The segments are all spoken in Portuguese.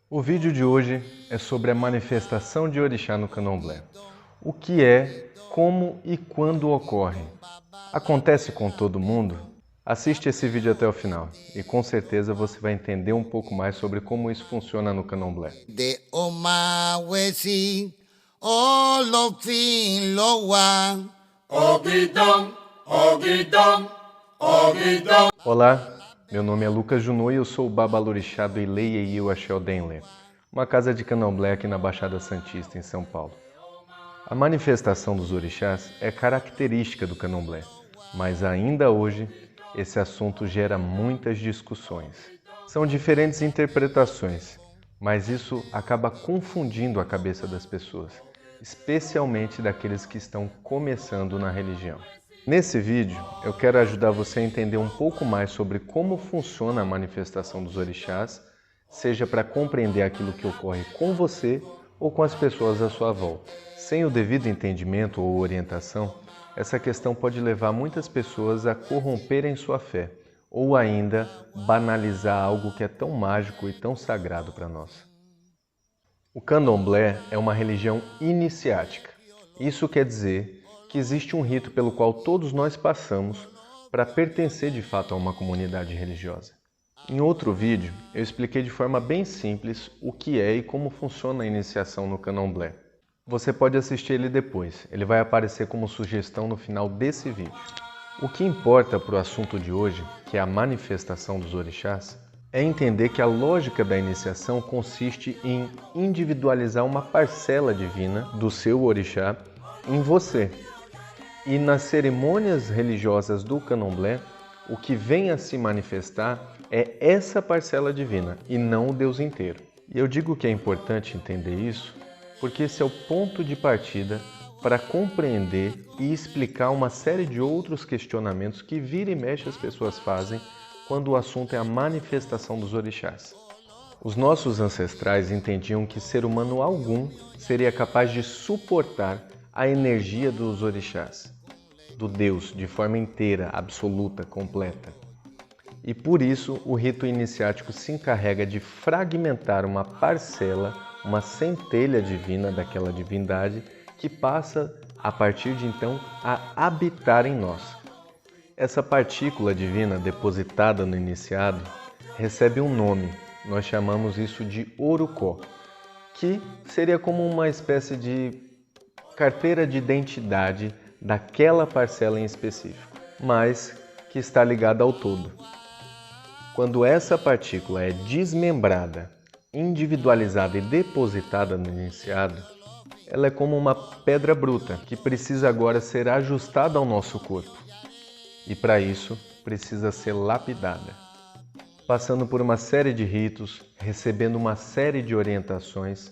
O vídeo de hoje é sobre a manifestação de orixá no candomblé. O que é, como e quando ocorre. Acontece com todo mundo? Assiste esse vídeo até o final e com certeza você vai entender um pouco mais sobre como isso funciona no candomblé. De Omawesi, Olofin Lowa. Ogidão, ogidão, ogidão. Olá, meu nome é Lucas Junô e eu sou o babalorixá do Ileieiu Axé Denle, uma casa de candomblé aqui na Baixada Santista, em São Paulo. A manifestação dos orixás é característica do candomblé, mas ainda hoje esse assunto gera muitas discussões. São diferentes interpretações, mas isso acaba confundindo a cabeça das pessoas, especialmente daqueles que estão começando na religião. Nesse vídeo, eu quero ajudar você a entender um pouco mais sobre como funciona a manifestação dos orixás, seja para compreender aquilo que ocorre com você ou com as pessoas à sua volta. Sem o devido entendimento ou orientação, essa questão pode levar muitas pessoas a corromperem sua fé, ou ainda banalizar algo que é tão mágico e tão sagrado para nós. O candomblé é uma religião iniciática. Isso quer dizer que existe um rito pelo qual todos nós passamos para pertencer de fato a uma comunidade religiosa. Em outro vídeo, eu expliquei de forma bem simples o que é e como funciona a iniciação no candomblé. Você pode assistir ele depois, ele vai aparecer como sugestão no final desse vídeo. O que importa para o assunto de hoje, que é a manifestação dos orixás, é entender que a lógica da iniciação consiste em individualizar uma parcela divina do seu orixá em você. E nas cerimônias religiosas do candomblé, o que vem a se manifestar é essa parcela divina e não o Deus inteiro. E eu digo que é importante entender isso porque esse é o ponto de partida para compreender e explicar uma série de outros questionamentos que vira e mexe as pessoas fazem quando o assunto é a manifestação dos orixás. Os nossos ancestrais entendiam que ser humano algum seria capaz de suportar a energia dos orixás, do Deus, de forma inteira, absoluta, completa. E por isso o rito iniciático se encarrega de fragmentar uma parcela, uma centelha divina daquela divindade que passa, a partir de então, a habitar em nós. Essa partícula divina depositada no iniciado recebe um nome, nós chamamos isso de Orocó, que seria como uma espécie de carteira de identidade daquela parcela em específico, mas que está ligada ao todo. Quando essa partícula é desmembrada, individualizada e depositada no iniciado, ela é como uma pedra bruta que precisa agora ser ajustada ao nosso corpo. E para isso, precisa ser lapidada. Passando por uma série de ritos, recebendo uma série de orientações,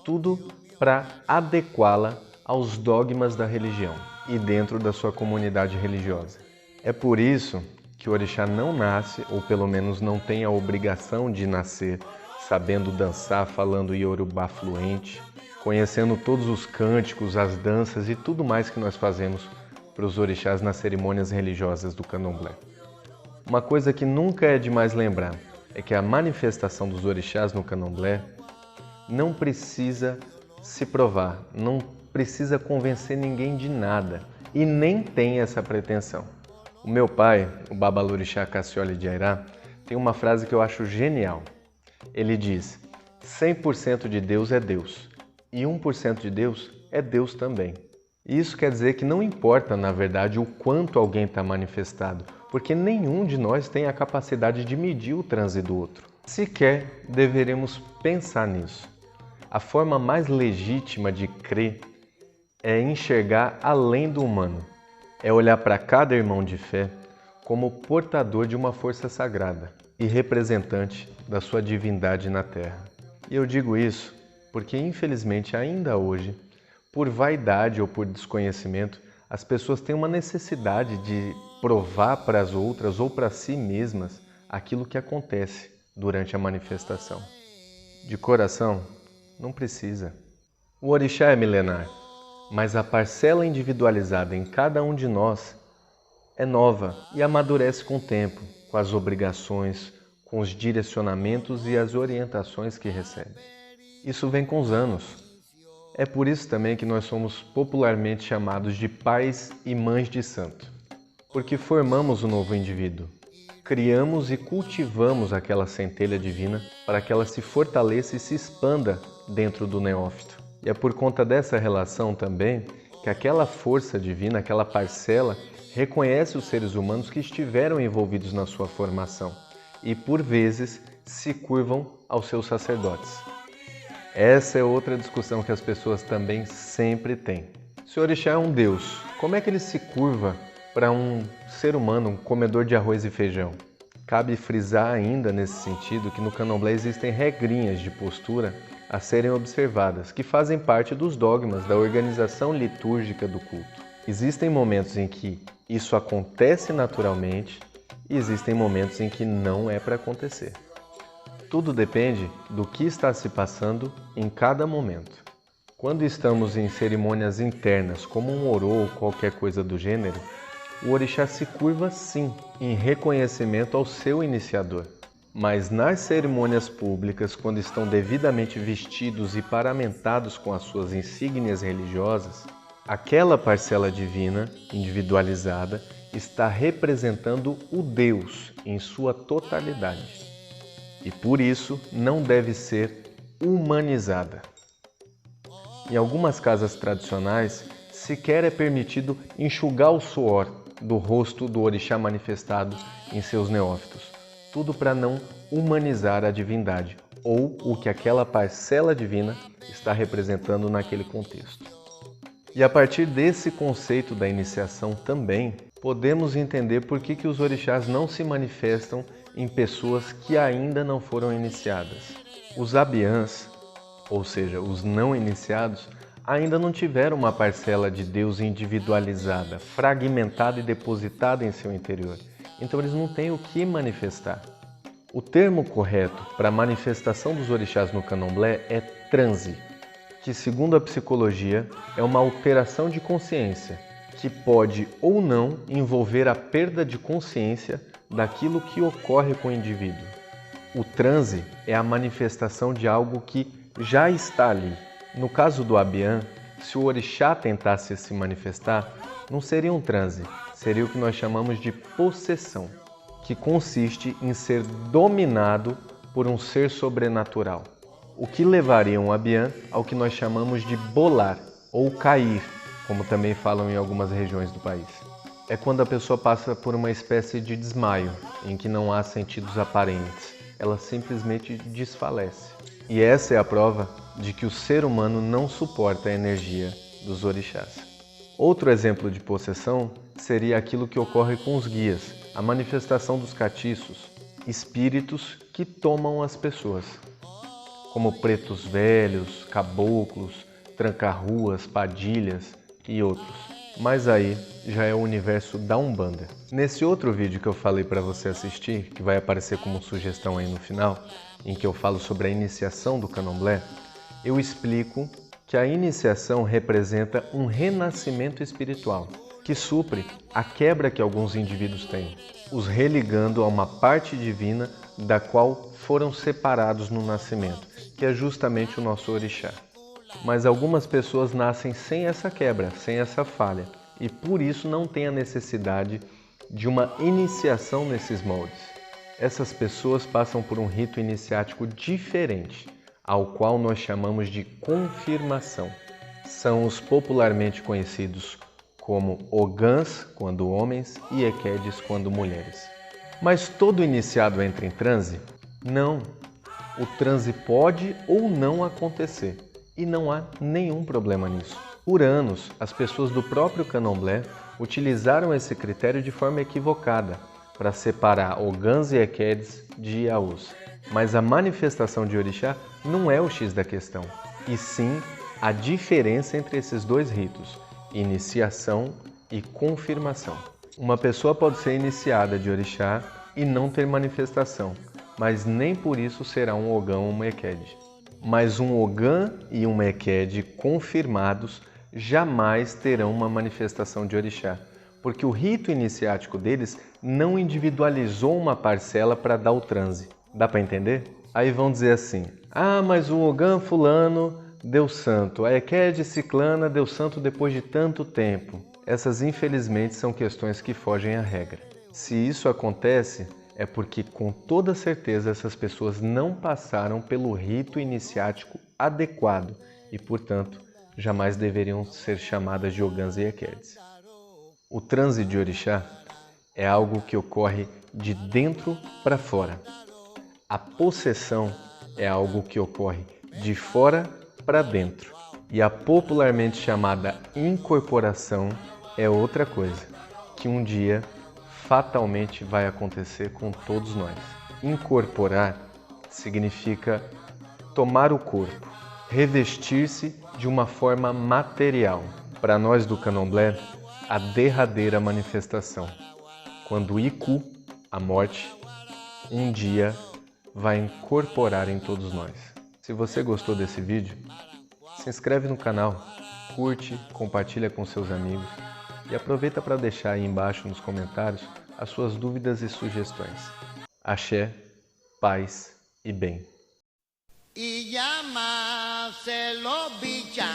tudo para adequá-la aos dogmas da religião e dentro da sua comunidade religiosa. É por isso que o orixá não nasce, ou pelo menos não tem a obrigação de nascer, sabendo dançar, falando iorubá fluente, conhecendo todos os cânticos, as danças e tudo mais que nós fazemos para os orixás nas cerimônias religiosas do candomblé. Uma coisa que nunca é demais lembrar é que a manifestação dos orixás no candomblé não precisa se provar, não precisa convencer ninguém de nada e nem tem essa pretensão. O meu pai, o babalorixá Cassioli de Airá, tem uma frase que eu acho genial. Ele diz: 100% de Deus é Deus e 1% de Deus é Deus também. E isso quer dizer que não importa, na verdade, o quanto alguém está manifestado, porque nenhum de nós tem a capacidade de medir o transe do outro. Sequer deveremos pensar nisso. A forma mais legítima de crer é enxergar além do humano. É olhar para cada irmão de fé como portador de uma força sagrada e representante da sua divindade na Terra. E eu digo isso porque, infelizmente, ainda hoje, por vaidade ou por desconhecimento, as pessoas têm uma necessidade de provar para as outras ou para si mesmas aquilo que acontece durante a manifestação. De coração, não precisa. O orixá é milenar, mas a parcela individualizada em cada um de nós é nova e amadurece com o tempo, com as obrigações, com com os direcionamentos e as orientações que recebe. Isso vem com os anos. É por isso também que nós somos popularmente chamados de pais e mães de santo, porque formamos o novo indivíduo, criamos e cultivamos aquela centelha divina para que ela se fortaleça e se expanda dentro do neófito. E é por conta dessa relação também que aquela força divina, aquela parcela, reconhece os seres humanos que estiveram envolvidos na sua formação e, por vezes, se curvam aos seus sacerdotes. Essa é outra discussão que as pessoas também sempre têm. Se o orixá é um deus, como é que ele se curva para um ser humano, um comedor de arroz e feijão? Cabe frisar ainda nesse sentido que no candomblé existem regrinhas de postura a serem observadas, que fazem parte dos dogmas da organização litúrgica do culto. Existem momentos em que isso acontece naturalmente e existem momentos em que não é para acontecer. Tudo depende do que está se passando em cada momento. Quando estamos em cerimônias internas, como um orô ou qualquer coisa do gênero, o orixá se curva sim, em reconhecimento ao seu iniciador. Mas nas cerimônias públicas, quando estão devidamente vestidos e paramentados com as suas insígnias religiosas, aquela parcela divina, individualizada, está representando o Deus em sua totalidade. E por isso não deve ser humanizada. Em algumas casas tradicionais, sequer é permitido enxugar o suor do rosto do orixá manifestado em seus neófitos. Tudo para não humanizar a divindade ou o que aquela parcela divina está representando naquele contexto. E a partir desse conceito da iniciação também, podemos entender por que os orixás não se manifestam em pessoas que ainda não foram iniciadas. Os abiãs, ou seja, os não iniciados, ainda não tiveram uma parcela de Deus individualizada, fragmentada e depositada em seu interior. Então eles não têm o que manifestar. O termo correto para a manifestação dos orixás no candomblé é transe, que segundo a psicologia é uma alteração de consciência, que pode ou não envolver a perda de consciência daquilo que ocorre com o indivíduo. O transe é a manifestação de algo que já está ali. No caso do abiã, se o orixá tentasse se manifestar, não seria um transe, seria o que nós chamamos de possessão, que consiste em ser dominado por um ser sobrenatural, o que levaria um abiã ao que nós chamamos de bolar ou cair, como também falam em algumas regiões do país. É quando a pessoa passa por uma espécie de desmaio, em que não há sentidos aparentes, ela simplesmente desfalece. E essa é a prova de que o ser humano não suporta a energia dos orixás. Outro exemplo de possessão seria aquilo que ocorre com os guias, a manifestação dos catiços, espíritos que tomam as pessoas, como pretos velhos, caboclos, tranca-ruas, padilhas e outros. Mas aí já é o universo da Umbanda. Nesse outro vídeo que eu falei para você assistir, que vai aparecer como sugestão aí no final, em que eu falo sobre a iniciação do candomblé, eu explico que a iniciação representa um renascimento espiritual, que supre a quebra que alguns indivíduos têm, os religando a uma parte divina da qual foram separados no nascimento, que é justamente o nosso orixá. Mas algumas pessoas nascem sem essa quebra, sem essa falha, e por isso não têm a necessidade de uma iniciação nesses moldes. Essas pessoas passam por um rito iniciático diferente, ao qual nós chamamos de confirmação. São os popularmente conhecidos como ogãs, quando homens, e equedes, quando mulheres. Mas todo iniciado entra em transe? Não. O transe pode ou não acontecer. E não há nenhum problema nisso. Por anos, as pessoas do próprio candomblé utilizaram esse critério de forma equivocada para separar ogãs e equedes de iaús. Mas a manifestação de orixá não é o X da questão, e sim a diferença entre esses dois ritos, iniciação e confirmação. Uma pessoa pode ser iniciada de orixá e não ter manifestação, mas nem por isso será um ogã ou uma equede. Mas um ogã e uma equede confirmados jamais terão uma manifestação de orixá, porque o rito iniciático deles não individualizou uma parcela para dar o transe. Dá para entender? Aí vão dizer assim: ah, mas o Ogã fulano deu santo, a Ekede ciclana deu santo depois de tanto tempo. Essas, infelizmente, são questões que fogem à regra. Se isso acontece, é porque com toda certeza essas pessoas não passaram pelo rito iniciático adequado e, portanto, jamais deveriam ser chamadas de Ogãs e Ekedes. O transe de orixá é algo que ocorre de dentro para fora. A possessão é algo que ocorre de fora para dentro. E a popularmente chamada incorporação é outra coisa, que um dia fatalmente vai acontecer com todos nós. Incorporar significa tomar o corpo, revestir-se de uma forma material. Para nós do Candomblé, a derradeira manifestação, quando o Iku, a morte, um dia vai incorporar em todos nós. Se você gostou desse vídeo, se inscreve no canal, curte, compartilha com seus amigos e aproveita para deixar aí embaixo nos comentários as suas dúvidas e sugestões. Axé, paz e bem. Y llamárselo bicha.